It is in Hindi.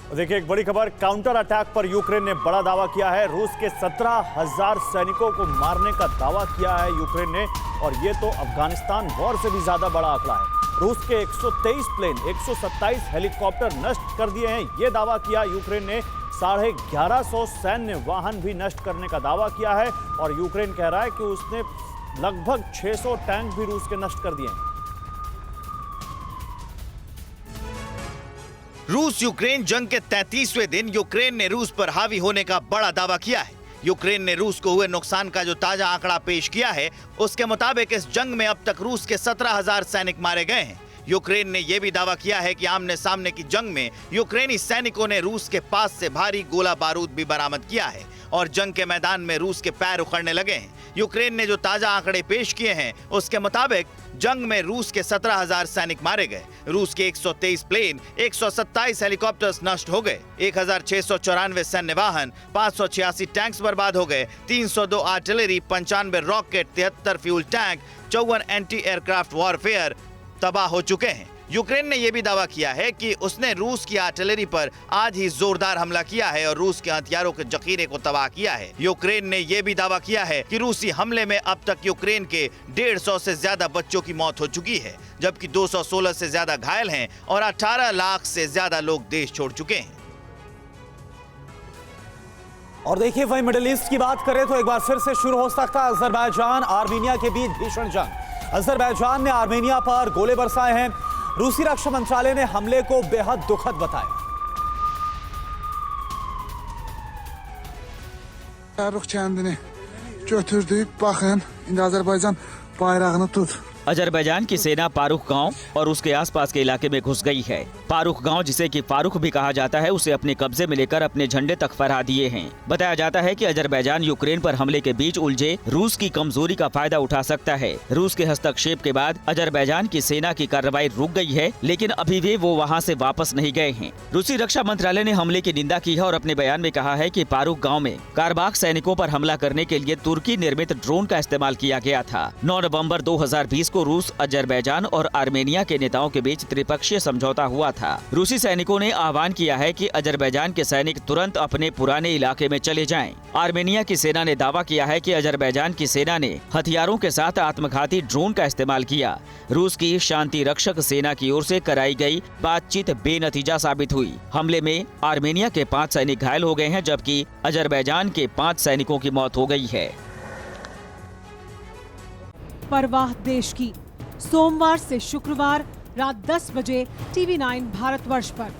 देखिए एक बड़ी खबर, काउंटर अटैक पर यूक्रेन ने बड़ा दावा किया है। रूस के 17,000 सैनिकों को मारने का दावा किया है यूक्रेन ने, और ये तो अफगानिस्तान वॉर से भी ज्यादा बड़ा आंकड़ा है। रूस के 123 प्लेन, 127 हेलीकॉप्टर नष्ट कर दिए हैं, ये दावा किया यूक्रेन ने। 1150 सैन्य वाहन भी नष्ट करने का दावा किया है, और यूक्रेन कह रहा है कि उसने लगभग 600 टैंक भी रूस के नष्ट कर दिए हैं। रूस यूक्रेन जंग के 33वें दिन यूक्रेन ने रूस पर हावी होने का बड़ा दावा किया है। यूक्रेन ने रूस को हुए नुकसान का जो ताजा आंकड़ा पेश किया है, उसके मुताबिक इस जंग में अब तक रूस के 17,000 सैनिक मारे गए हैं। यूक्रेन ने यह भी दावा किया है कि आमने सामने की जंग में यूक्रेनी सैनिकों ने रूस के पास से भारी गोला बारूद भी बरामद किया है, और जंग के मैदान में रूस के पैर उखड़ने लगे हैं। यूक्रेन ने जो ताजा आंकड़े पेश किए हैं, उसके मुताबिक जंग में रूस के 17,000 सैनिक मारे गए। रूस के 123 प्लेन, 127 हेलीकॉप्टर्स नष्ट हो गए, 1,694 सैन्य वाहन, 586 टैंक्स बर्बाद हो गए, 302 artillery, 95 rocket, 73 fuel tank, 54 anti aircraft warfare तबाह हो चुके हैं। यूक्रेन ने यह भी दावा किया है कि उसने रूस की आर्टिलरी पर आज ही जोरदार हमला किया है और रूस के हथियारों के जखीरे को तबाह किया है। यूक्रेन ने यह भी दावा किया है कि रूसी हमले में अब तक यूक्रेन के 150 से ज्यादा बच्चों की मौत हो चुकी है, जबकि 216 से ज्यादा घायल हैं और 18 लाख से ज्यादा लोग देश छोड़ चुके हैं। और देखिए, वही मिडिल ईस्ट की बात करें तो एक बार फिर से शुरू हो सकता है अजरबैजान आर्मीनिया के बीच भीषण जंग। अजरबैजान ने आर्मेनिया पर गोले बरसाए हैं। रूसी रक्षा मंत्रालय ने हमले को बेहद दुखद बताया। Faruk kendini götürdük. Bakın, indi Azerbaycan bayrağını tut. Azerbaijan की सेना पारुख गांव और उसके आसपास के इलाके में घुस गई है। पारुख गांव, जिसे कि फारुख भी कहा जाता है, उसे अपने कब्जे में लेकर अपने झंडे तक फहरा दिए हैं। बताया जाता है कि अजरबैजान यूक्रेन पर हमले के बीच उलझे रूस की कमजोरी का फायदा उठा सकता है। रूस के हस्तक्षेप के बाद अजरबैजान की सेना की कार्रवाई रुक गई है, लेकिन अभी भी वो वहाँ से वापस नहीं गए हैं। रूसी रक्षा मंत्रालय ने हमले की निंदा की है और अपने बयान में कहा है कि पारुख गाँव में कारबाख सैनिकों पर हमला करने के लिए तुर्की निर्मित ड्रोन का इस्तेमाल किया गया था। 9 नवम्बर 2020 को रूस, अजरबैजान और आर्मेनिया के नेताओं के बीच त्रिपक्षीय समझौता हुआ था। रूसी सैनिकों ने आह्वान किया है कि अजरबैजान के सैनिक तुरंत अपने पुराने इलाके में चले जाएं। आर्मेनिया की सेना ने दावा किया है कि अजरबैजान की सेना ने हथियारों के साथ आत्मघाती ड्रोन का इस्तेमाल किया। रूस की शांति रक्षक सेना की ओर से कराई गई बातचीत बेनतीजा साबित हुई। हमले में आर्मेनिया के 5 सैनिक घायल हो गए हैं, जबकि अजरबैजान के 5 सैनिकों की मौत हो गई है। परवाह देश की, सोमवार से शुक्रवार रात 10 बजे TV9 भारतवर्ष पर।